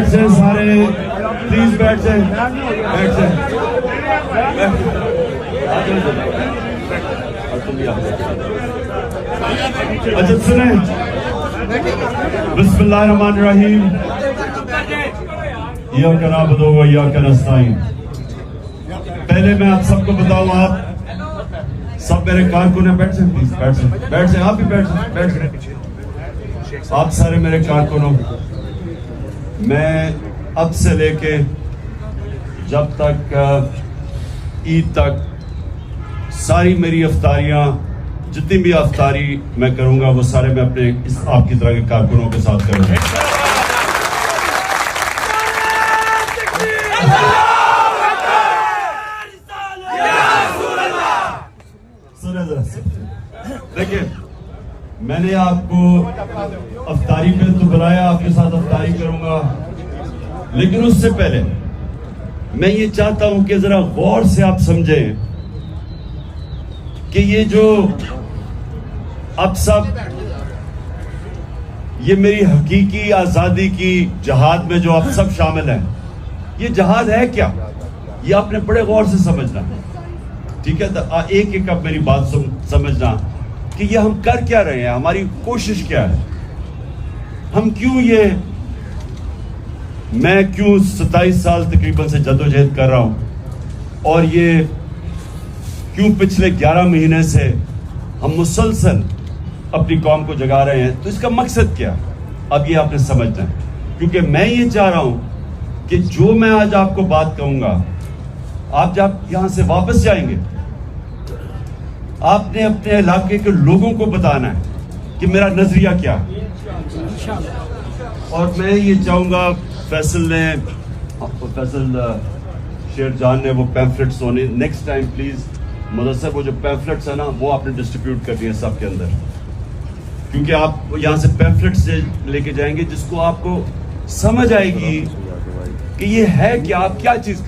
بیٹھ جائیں سارے, پلیز بیٹھ جائیں, بیٹھ جائیں. اچھا سنیں, بسم اللہ الرحمن الرحیم, ایاک نعبد و ایاک نستعین. پہلے میں آپ سب کو بتاؤں, آپ سب میرے کارکن ہیں, بیٹھ جائیں پلیز, بیٹھ جائیں, بیٹھ جائیں, آپ بھی بیٹھ جائیں, بیٹھ جائیں. آپ سارے میرے کارکن ہو. میں اب سے لے کے جب تک عید تک ساری میری افطاریاں, جتنی بھی افطاری میں کروں گا وہ سارے میں اپنے آپ کی طرح کے کارکنوں کے ساتھ کروں گا. دیکھیں, میں نے آپ کو افطاری پہ تو بلایا, آپ کے ساتھ افطاری کروں گا, لیکن اس سے پہلے میں یہ چاہتا ہوں کہ ذرا غور سے آپ سمجھیں کہ یہ جو اب سب یہ میری حقیقی آزادی کی جہاد میں جو اب سب شامل ہیں, یہ جہاد ہے کیا, یہ آپ نے بڑے غور سے سمجھنا. ٹھیک ہے, ایک ایک اب میری بات سمجھنا کہ یہ ہم کر کیا رہے ہیں, ہماری کوشش کیا ہے, ہم کیوں میں کیوں 27 سال تقریباً سے جدوجہد کر رہا ہوں, اور یہ کیوں پچھلے 11 مہینے سے ہم مسلسل اپنی قوم کو جگا رہے ہیں. تو اس کا مقصد کیا, اب یہ آپ نے سمجھنا ہے, کیونکہ میں یہ چاہ رہا ہوں کہ جو میں آج آپ کو بات کہوں گا, آپ جب یہاں سے واپس جائیں گے, آپ نے اپنے علاقے کے لوگوں کو بتانا ہے کہ میرا نظریہ کیا ہے. اور میں یہ چاہوں گا فیصل شیر جان نے وہ پیمفلٹس ہونے, نیکسٹ ٹائم پلیز مدثر وہ جو پیمفلٹس ہیں نا وہ آپ نے ڈسٹریبیوٹ کرنی ہے سب کے اندر, کیونکہ آپ یہاں سے پیمفلٹس لے کے جائیں گے جس کو آپ کو سمجھ آئے گی کہ یہ ہے کہ آپ کیا چیز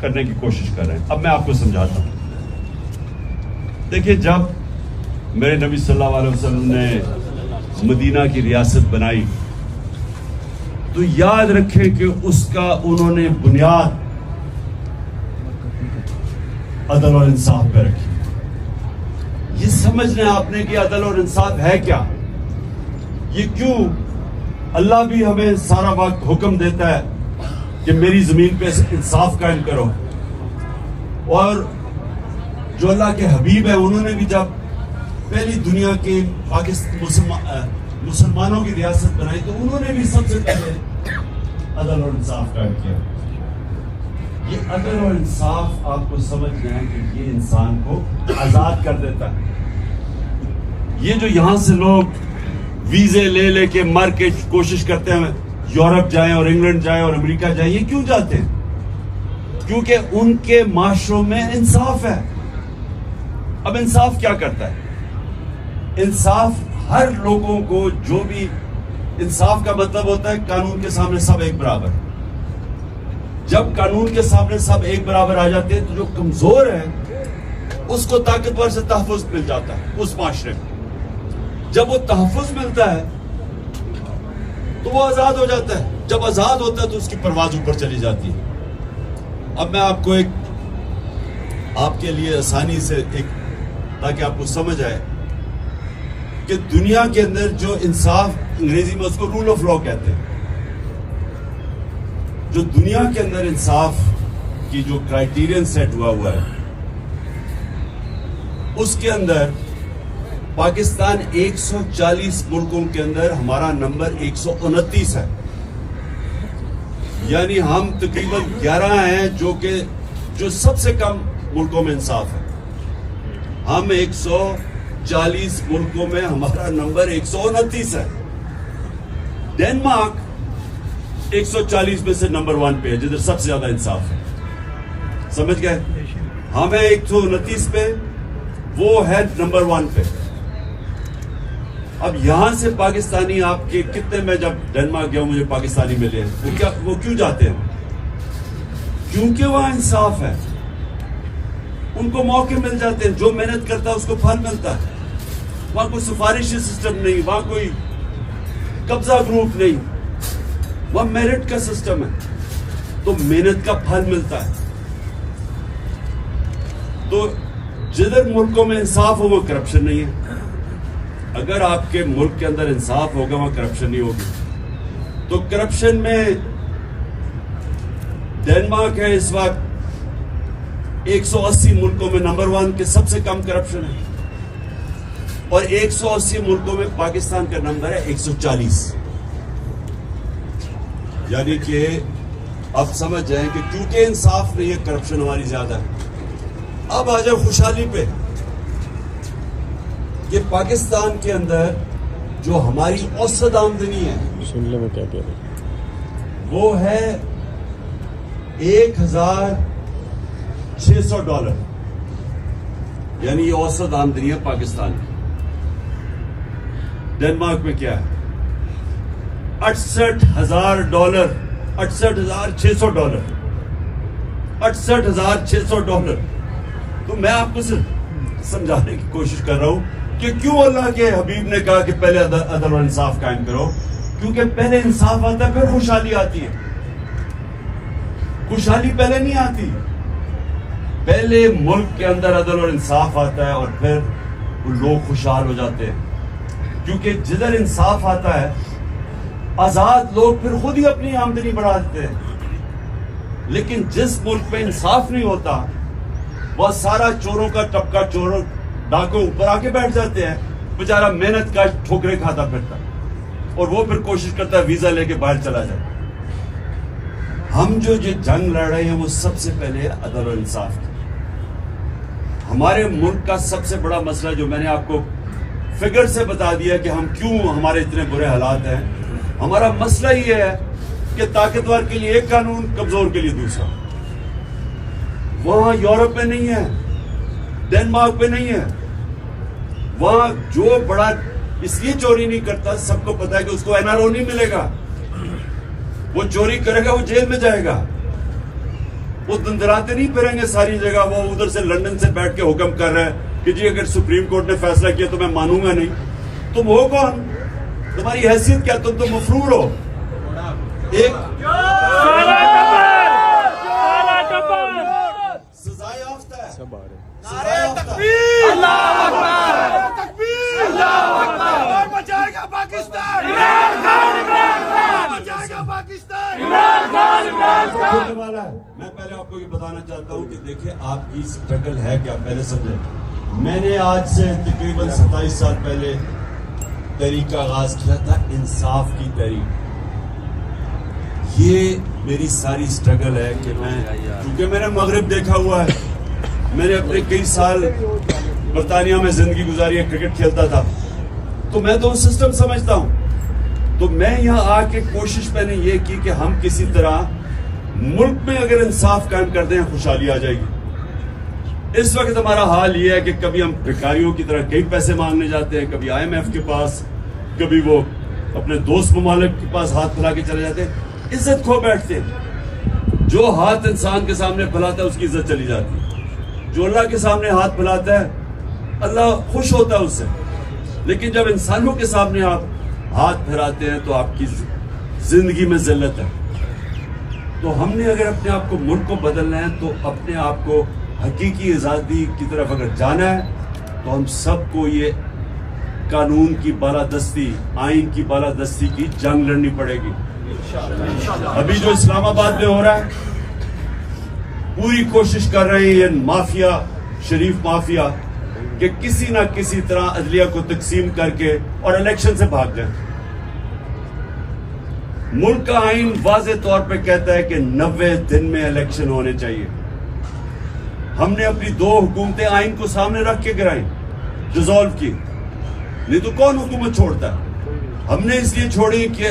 کرنے کی کوشش کر رہے ہیں. اب میں آپ کو سمجھاتا ہوں. دیکھیں, جب میرے نبی صلی اللہ علیہ وسلم نے مدینہ کی ریاست بنائی تو یاد رکھیں کہ اس کا انہوں نے بنیاد عدل اور انصاف پہ رکھی. یہ سمجھنا آپ نے کہ عدل اور انصاف ہے کیا, یہ کیوں اللہ بھی ہمیں سارا وقت حکم دیتا ہے کہ میری زمین پہ انصاف قائم کرو, اور جو اللہ کے حبیب ہیں انہوں نے بھی جب پہلی دنیا کے مسلمانوں کی ریاست بنائی تو انہوں نے بھی سب سے پہلے عدل اور انصاف قائم کیا. یہ عدل اور انصاف آپ کو سمجھنا ہے کہ یہ انسان کو آزاد کر دیتا ہے. یہ جو یہاں سے لوگ ویزے لے کے مر کے کوشش کرتے ہیں یورپ جائیں اور انگلینڈ جائیں اور امریکہ جائیں, یہ کیوں جاتے ہیں؟ کیونکہ ان کے معاشروں میں انصاف ہے. اب انصاف کیا کرتا ہے؟ انصاف ہر لوگوں کو, جو بھی انصاف کا مطلب ہوتا ہے قانون کے سامنے سب ایک برابر. جب قانون کے سامنے سب ایک برابر آ جاتے ہیں تو جو کمزور ہے اس کو طاقتور سے تحفظ مل جاتا ہے اس معاشرے میں. جب وہ تحفظ ملتا ہے تو وہ آزاد ہو جاتا ہے. جب آزاد ہوتا ہے تو اس کی پرواز اوپر چلی جاتی ہے. اب میں آپ کو آپ کے لیے آسانی سے تاکہ آپ کو سمجھ آئے کہ دنیا کے اندر جو انصاف, انگریزی میں اس کو رول آف لا کہتے ہیں, جو دنیا کے اندر انصاف کی جو کرائیٹیرین سیٹ ہوا ہے اس کے اندر پاکستان 140 ملکوں کے اندر ہمارا نمبر 129 ہے. یعنی ہم تقریباً 11 ہیں جو سب سے کم ملکوں میں انصاف ہے. ہم 140 ملکوں میں ہمارا نمبر 129 ہے. ڈینمارک 140 میں سے نمبر 1 پہ ہے جدھر سب سے زیادہ انصاف ہے. سمجھ گئے؟ ہم ہیں 129 پہ, وہ ہے نمبر 1 پہ. اب یہاں سے پاکستانی آپ کے کتنے, میں جب ڈینمارک گیا مجھے پاکستانی ملے ہیں, وہ کیوں جاتے ہیں؟ کیونکہ وہاں انصاف ہے. ان کو موقع مل جاتے ہیں, جو محنت کرتا ہے اس کو پھل ملتا ہے. وہاں کوئی سفارشی سسٹم نہیں, وہاں کوئی قبضہ گروپ نہیں. وہ میرٹ کا سسٹم ہے, تو محنت کا پھل ملتا ہے. تو جدھر ملکوں میں انصاف ہو وہ کرپشن نہیں ہے. اگر آپ کے ملک کے اندر انصاف ہوگا وہاں کرپشن نہیں ہوگی. تو کرپشن میں ڈینمارک ہے اس وقت 180 ملکوں میں نمبر 1 کے سب سے کم کرپشن ہے, اور 180 ملکوں میں پاکستان کا نمبر ہے 140. یعنی کہ اب سمجھ جائیں کہ کیونکہ انصاف نہیں ہے کرپشن ہماری زیادہ ہے. اب آ جائے خوشحالی پہ کہ پاکستان کے اندر جو ہماری اوسط آمدنی ہے سننے میں کیا کہہ رہے وہ ہے $1,600. یعنی یہ اوسط آمدنی ہے پاکستان کی. ڈنمارک میں کیا ہے $68,000, $68,600, $68,600. تو میں آپ کو صرف سمجھانے کی کوشش کر رہا ہوں کہ کیوں اللہ کے حبیب نے کہا کہ پہلے عدل و انصاف قائم کرو. کیونکہ پہلے انصاف آتا ہے پھر خوشحالی آتی ہے. خوشحالی پہلے نہیں آتی, پہلے ملک کے اندر عدل اور انصاف آتا ہے اور پھر لوگ خوشحال ہو جاتے ہیں. کیونکہ جدھر انصاف آتا ہے آزاد لوگ پھر خود ہی اپنی آمدنی بڑھا دیتے ہیں. لیکن جس ملک پہ انصاف نہیں ہوتا وہ سارا چوروں کا طبقہ چوروں ڈاکوں اوپر آ کے بیٹھ جاتے ہیں. بیچارہ محنت کا ٹھوکرے کھاتا پھرتا اور وہ پھر کوشش کرتا ہے ویزا لے کے باہر چلا جائے. ہم جو جنگ لڑ رہے ہیں وہ سب سے پہلے عدل و انصاف کی. ہمارے ملک کا سب سے بڑا مسئلہ جو میں نے آپ کو فگر سے بتا دیا کہ ہم کیوں ہمارے اتنے برے حالات ہیں, ہمارا مسئلہ یہ ہے کہ طاقتور کے لیے ایک قانون, کمزور کے لیے دوسرا. وہاں یورپ میں نہیں ہے, ڈنمارک میں نہیں ہے. وہاں جو بڑا اس لیے چوری نہیں کرتا, سب کو پتا ہے کہ اس کو NRO نہیں ملے گا. وہ چوری کرے گا وہ جیل میں جائے گا. وہ دندراتے نہیں پھریں گے ساری جگہ. وہ ادھر سے لندن سے بیٹھ کے حکم کر رہے ہیں کہ جی اگر سپریم کورٹ نے فیصلہ کیا تو میں مانوں گا نہیں. تم ہو کون, تمہاری حیثیت کیا, تم تو مفرور ہو. ایک سزائے یافتہ ہے, سب آ رہے ہیں. سزائے یافتہ. بچائے گا پاکستان, بچائے گا پاکستان. ہونے والا ہے. میں پہلے آپ کو یہ بتانا چاہتا ہوں کہ دیکھیں آپ کی سٹرگل ہے کیا, پہلے سمجھیں. میں نے آج سے تقریباً 27 سال پہلے تحریک کا آغاز کیا تھا, انصاف کی تحریک. یہ میری ساری سٹرگل ہے کہ میں, کیونکہ میں نے مغرب دیکھا ہوا ہے, میں نے اپنے کئی سال برطانیہ میں زندگی گزاری ہے, کرکٹ کھیلتا تھا, تو میں تو سسٹم سمجھتا ہوں. تو میں یہاں آ کے کوشش میں نے یہ کی کہ ہم کسی طرح ملک میں اگر انصاف قائم کر دیں خوشحالی آ جائے گی. اس وقت ہمارا حال یہ ہے کہ کبھی ہم بھکاریوں کی طرح کئی پیسے مانگنے جاتے ہیں, کبھی IMF کے پاس, کبھی وہ اپنے دوست ممالک کے پاس ہاتھ پھیلا کے چلے جاتے ہیں, عزت کھو بیٹھتے ہیں. جو ہاتھ انسان کے سامنے پھیلاتا ہے اس کی عزت چلی جاتی ہے. جو اللہ کے سامنے ہاتھ پھیلاتا ہے اللہ خوش ہوتا ہے اس سے. لیکن جب انسانوں کے سامنے آپ ہاتھ پھیلاتے ہیں تو آپ کی زندگی میں ذلت ہے. تو ہم نے اگر اپنے آپ کو, ملک کو بدلنا ہے تو اپنے آپ کو حقیقی آزادی کی طرف اگر جانا ہے تو ہم سب کو یہ قانون کی بالادستی, آئین کی بالادستی کی جنگ لڑنی پڑے گی. ابھی جو اسلام آباد میں ہو رہا ہے, پوری کوشش کر رہے ہیں یہ مافیا, شریف مافیا, کہ کسی نہ کسی طرح عدلیہ کو تقسیم کر کے اور الیکشن سے بھاگ جائیں. ملک کا آئین واضح طور پہ کہتا ہے کہ 90 دن میں الیکشن ہونے چاہیے. ہم نے اپنی 2 حکومتیں آئین کو سامنے رکھ کے گرائیں, ڈیزالو کی. نہیں تو کون حکومت چھوڑتا ہے؟ ہم نے اس لیے چھوڑی کہ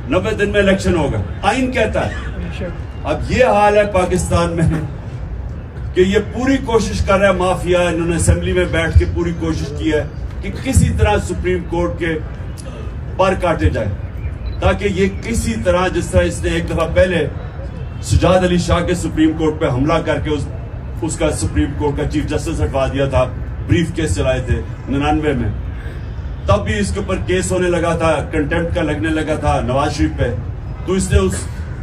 90 دن میں الیکشن ہوگا, آئین کہتا ہے. اب یہ حال ہے پاکستان میں کہ یہ پوری کوشش کر رہا ہے مافیا, انہوں نے اسمبلی میں بیٹھ کے پوری کوشش کی ہے کہ کسی طرح سپریم کورٹ کے پر کاٹے جائیں, تاکہ یہ کسی طرح, جس طرح اس نے ایک دفعہ پہلے سجاد علی شاہ کے سپریم کورٹ پہ حملہ کر کے اس کا سپریم کورٹ کا چیف جسٹس ہٹوا دیا تھا, بریف کیس چلائے تھے 99 میں, تب بھی اس کے اوپر کیس ہونے لگا تھا, کنٹمپٹ کا لگنے لگا تھا نواز شریف پہ. تو اس نے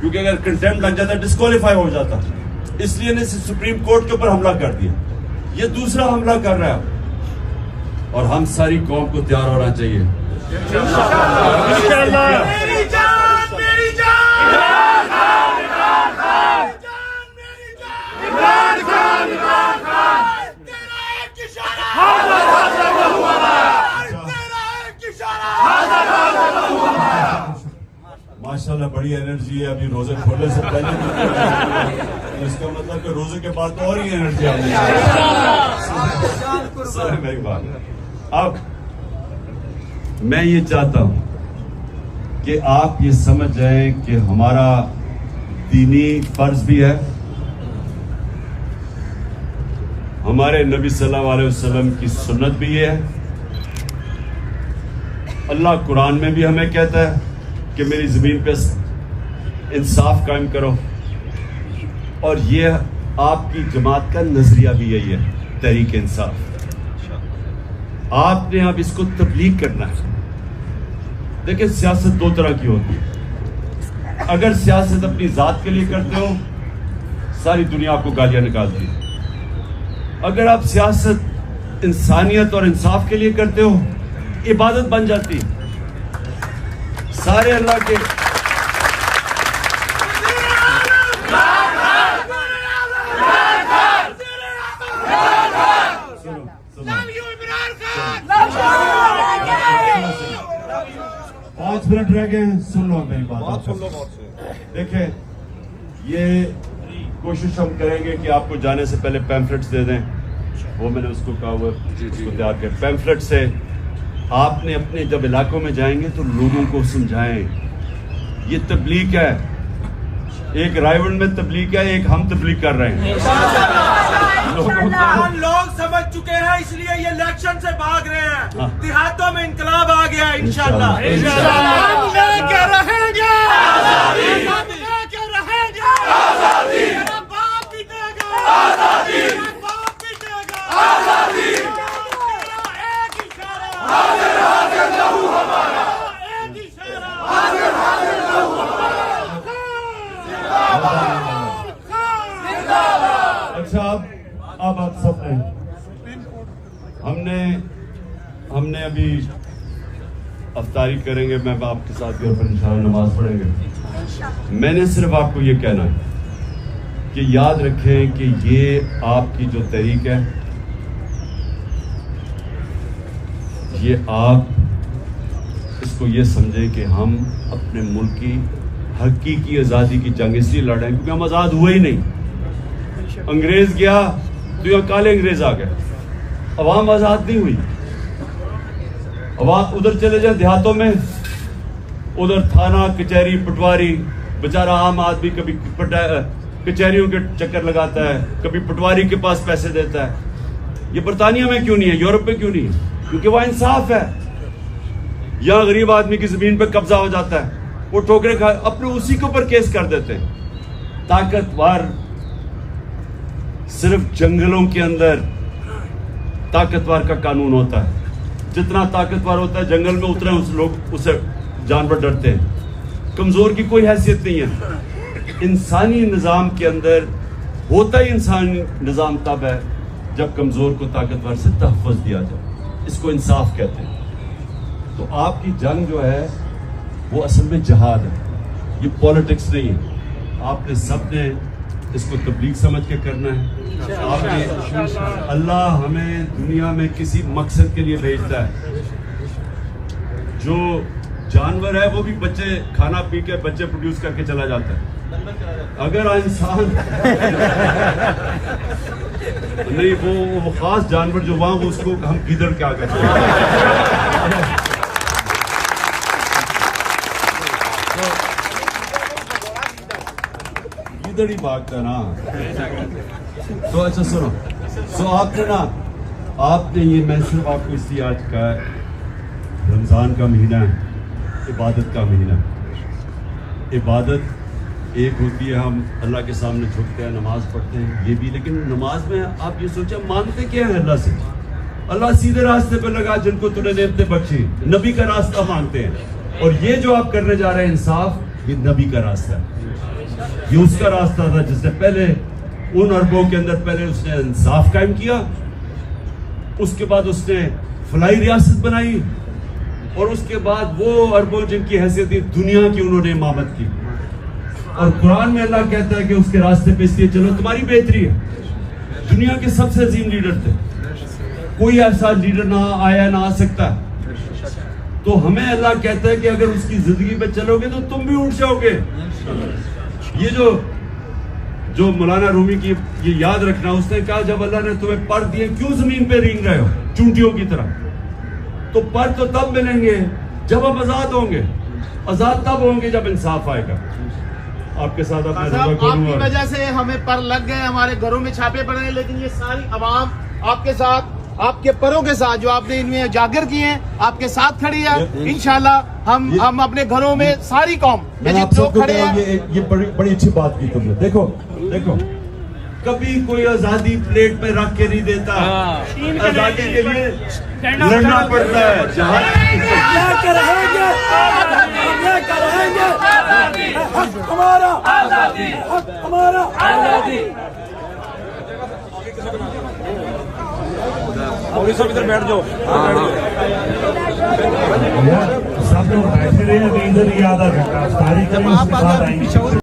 کیونکہ اگر کنٹمپٹ لگ جاتا ڈسکوالیفائی ہو جاتا, اس لیے نے سپریم کورٹ کے اوپر حملہ کر دیا. یہ دوسرا حملہ کر رہا ہے, اور ہم ساری قوم کو تیار ہونا چاہیے. میری جان میری جان عمران خان عمران خان جان میری جان عمران خان عمران خان تیرا ایک اشارہ حاضر حاضر ہوا تیرا ایک اشارہ حاضر حاضر ہوا. ماشاءاللہ بڑی انرجی ہے. ابھی روزے کھولنے سے پہلے اس کا مطلب کہ روزے کے بعد تو اور ہی انرجی آنی چاہیے. میری بات اب میں یہ چاہتا ہوں کہ آپ یہ سمجھ جائیں کہ ہمارا دینی فرض بھی ہے, ہمارے نبی صلی اللہ علیہ وسلم کی سنت بھی یہ ہے. اللہ قرآن میں بھی ہمیں کہتا ہے کہ میری زمین پہ انصاف قائم کرو, اور یہ آپ کی جماعت کا نظریہ بھی یہی ہے, تحریک انصاف. آپ نے اب اس کو تبلیغ کرنا ہے. دیکھیں سیاست دو طرح کی ہوتی ہے. اگر سیاست اپنی ذات کے لیے کرتے ہو ساری دنیا آپ کو گالیاں نکالتی ہے. اگر آپ سیاست انسانیت اور انصاف کے لیے کرتے ہو عبادت بن جاتی ہے. سارے اللہ کے پانچ منٹ رہ گئے ہیں, سن لو میری بات. دیکھیں یہ کوشش ہم کریں گے کہ آپ کو جانے سے پہلے پیمفلٹس دے دیں. وہ میں نے اس کو کہا ہوا اس کو تیار کیا. پیمفلٹ سے آپ نے اپنے جب علاقوں میں جائیں گے تو لوگوں کو سمجھائیں یہ تبلیغ ہے. ایک رائے میں تبلیغ ہے, ایک ہم تبلیغ کر رہے ہیں. لوگ سمجھ چکے ہیں, اس لیے یہ الیکشن سے بھاگ رہے ہیں. دیہاتوں میں انقلاب آ گیا ہے انشاءاللہ. ہم لے کے رہیں گے آزادی, ہم لے کے رہیں گے آزادی. میرا باپ پیٹے گا آزادی, میرا باپ پیٹے گا آزادی. ایک اشارہ حاضر حاضر لہو ہمارا, ایک اشارہ حاضر حاضر لہو ہمارا. اچھا اب آپ سب نے ہم نے ابھی افطاری کریں گے. میں آپ کے ساتھ گھر پر انشاءاللہ نماز پڑھیں گے. میں نے صرف آپ کو یہ کہنا ہے کہ یاد رکھیں کہ یہ آپ کی جو تحریک ہے یہ آپ اس کو یہ سمجھیں کہ ہم اپنے ملک کی حقیقی آزادی کی جنگ اس لیے لڑ رہے ہیں کیونکہ ہم آزاد ہوئے ہی نہیں. انگریز گیا تو یہاں کالے انگریز آ گئے, عوام آزاد نہیں ہوئی. عوام ادھر چلے جائیں دیہاتوں میں, ادھر تھانہ کچہری پٹواری, بیچارہ عام آدمی کبھی کچہریوں کے چکر لگاتا ہے, کبھی پٹواری کے پاس پیسے دیتا ہے. یہ برطانیہ میں کیوں نہیں ہے, یورپ میں کیوں نہیں ہے؟ کیونکہ وہاں انصاف ہے. یہاں غریب آدمی کی زمین پہ قبضہ ہو جاتا ہے, وہ ٹھوکرے کھا اپنے اسی کے اوپر کیس کر دیتے ہیں. طاقتور صرف جنگلوں کے اندر طاقتور کا قانون ہوتا ہے. جتنا طاقتور ہوتا ہے جنگل میں اتنے لوگ اسے جانور ڈرتے ہیں. کمزور کی کوئی حیثیت نہیں ہے. انسانی نظام کے اندر ہوتا ہی انسانی نظام تب ہے جب کمزور کو طاقتور سے تحفظ دیا جائے. اس کو انصاف کہتے ہیں. تو آپ کی جنگ جو ہے وہ اصل میں جہاد ہے, یہ پولیٹکس نہیں ہے. آپ نے سب نے اس کو تبلیغ سمجھ کے کرنا ہے. آپ نے اللہ ہمیں دنیا میں کسی مقصد کے لیے بھیجتا ہے. جو جانور ہے وہ بھی بچے کھانا پی کے بچے پروڈیوس کر کے چلا جاتا ہے. اگر انسان نہیں وہ خاص جانور جو وہاں اس کو ہم گیدڑ کیا کرتے ہیں. گیدڑ ہی بھاگتا ہے نا. تو اچھا سنو, آپ نے نا آپ نے یہ میں صرف آپ کو اس لیے آج کا رمضان کا مہینہ ہے, عبادت کا مہینہ. عبادت ایک ہوتی ہے ہم اللہ کے سامنے جھکتے ہیں, نماز پڑھتے ہیں, یہ بھی. لیکن نماز میں آپ یہ سوچیں مانگتے کیا ہے اللہ سے؟ اللہ سیدھے راستے پہ لگا جن کو تو نے نعمتیں بخشی, نبی کا راستہ مانگتے ہیں. اور یہ جو آپ کرنے جا رہے ہیں انصاف, یہ نبی کا راستہ ہے, یہ اس کا راستہ تھا جس نے پہلے ان عربوں کے اندر پہلے اس نے انصاف قائم کیا, اس کے بعد اس نے فلاحی ریاست بنائی, اور اس کے بعد وہ عربوں جن کی حیثیت تھی دنیا کی انہوں نے امامت کی. اور قرآن میں اللہ کہتا ہے کہ اس کے راستے پہ اس لیے چلو تمہاری بہتری ہے. دنیا کے سب سے عظیم لیڈر تھے, کوئی ایسا لیڈر نہ آیا نہ آ سکتا. تو ہمیں اللہ کہتا ہے کہ اگر اس کی زندگی پہ چلو گے تو تم بھی اٹھ جاؤ گے. یہ جو مولانا رومی کی یہ یاد رکھنا, اس نے کہا جب اللہ نے تمہیں پر دیے کیوں زمین پہ رینگ رہے ہو چونٹیوں کی طرح, تو پر تو تب ملیں گے جب ہم آزاد ہوں گے. آزاد تب ہوں گے جب انصاف آئے گا. آپ کے ساتھ آپ کی وجہ سے ہمیں پر لگ گئے, ہمارے گھروں میں چھاپے پڑے ہیں, لیکن یہ ساری عوام آپ کے ساتھ, آپ کے پروں کے ساتھ جو آپ نے ان میں اجاگر کیے ہیں, آپ کے ساتھ کھڑی ہے. انشاءاللہ ہم اپنے گھروں میں ساری قوم لوگ کھڑے ہیں. یہ بڑی اچھی بات کی تم نے. دیکھو کبھی کوئی آزادی پلیٹ پہ رکھ کے نہیں دیتا, آزادی کے لیے لڑنا پڑتا ہے. ادھر بیٹھ جاؤ. سب لوگ بیٹھے رہے ہیں, ادھر ہی آدھا گھنٹہ تاریخ اس کے بعد آئیں گے.